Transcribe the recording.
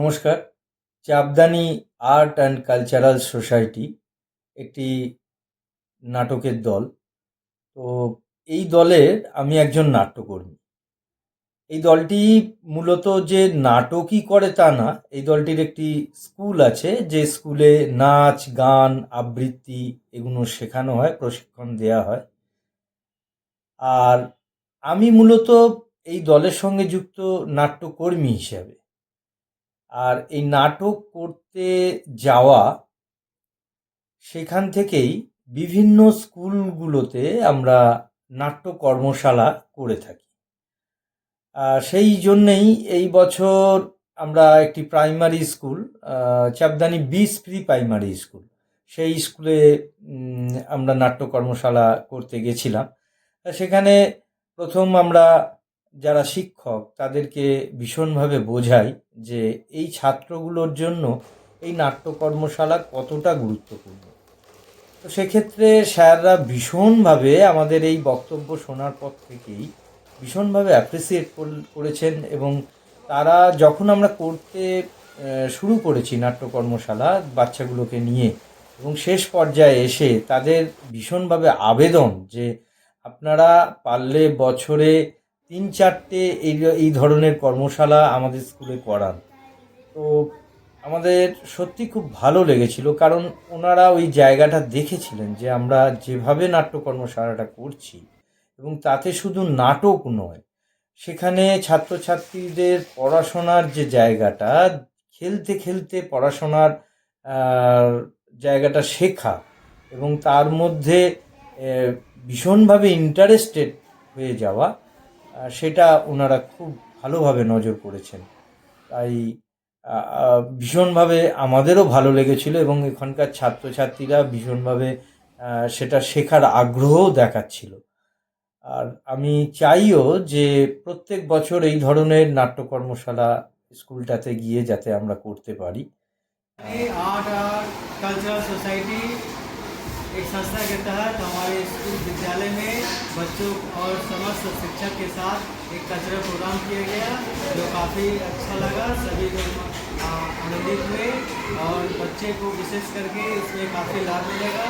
নমস্কার। চাঁদদানি art and cultural society একটি নাটকের দল। তো এই দলের আমি একজন নাট্যকর্মী। এই দলটি মূলত যে নাটকই করে তা না, এই দলটির একটি স্কুল আছে, যে স্কুলে নাচ, গান, আবৃত্তি এগুলো শেখানো হয়, প্রশিক্ষণ দেয়া হয়। আর আমি মূলত এই দলের সঙ্গে যুক্ত নাট্যকর্মী হিসাবে। আর এই নাটক করতে যাওয়া, সেখান থেকেই বিভিন্ন স্কুলগুলোতে আমরা নাট্য কর্মশালা করে থাকি। সেই জন্যেই এই বছর আমরা একটি প্রাইমারি স্কুল, চাপদানি বিস প্রি প্রাইমারি স্কুল, সেই স্কুলে আমরা নাট্য কর্মশালা করতে গেছিলাম। সেখানে প্রথম আমরা যারা শিক্ষক তাদেরকে ভীষণভাবে বোঝাই যে এই ছাত্রগুলোর জন্য এই নাট্য কর্মশালা কতটা গুরুত্বপূর্ণ। তো সেক্ষেত্রে স্যাররা ভীষণভাবে আমাদের এই বক্তব্য শোনার পর থেকেই ভীষণভাবে অ্যাপ্রিসিয়েট করেছেন, এবং তারা যখন আমরা করতে শুরু করেছি নাট্য কর্মশালা বাচ্চাগুলোকে নিয়ে, এবং শেষ পর্যায়ে এসে তাদের ভীষণভাবে আবেদন যে আপনারা পারলে বছরে 3-4টে এই ধরনের কর্মশালা আমাদের স্কুলে করান। তো আমাদের সত্যি খুব ভালো লেগেছিল, কারণ ওনারা ওই জায়গাটা দেখেছিলেন যে আমরা যেভাবে নাট্য কর্মশালাটা করছি, এবং তাতে শুধু নাটক নয়, সেখানে ছাত্রছাত্রীদের পড়াশোনার যে জায়গাটা, খেলতে খেলতে পড়াশোনার জায়গাটা শেখা, এবং তার মধ্যে ভীষণভাবে ইন্টারেস্টেড হয়ে যাওয়া, সেটা ওনারা খুব ভালোভাবে নজর করেছেন। তাই ভীষণভাবে আমাদেরও ভালো লেগেছিল, এবং এখানকার ছাত্রছাত্রীরা ভীষণভাবে সেটা শেখার আগ্রহও দেখাচ্ছিল। আর আমি চাইও যে প্রত্যেক বছর এই ধরনের নাট্য কর্মশালা স্কুলটাতে গিয়ে যাতে আমরা করতে পারি। आर्ट और कल्चरल सोसाइटी एक संस्था के तहत हमारे स्कूल विद्यालय में बच्चों और समस्त शिक्षक के साथ एक कल्चरल प्रोग्राम किया गया, जो काफ़ी अच्छा लगा। सभी लोग आनंदित हुए और बच्चे को विशेष करके इसमें काफ़ी लाभ मिलेगा।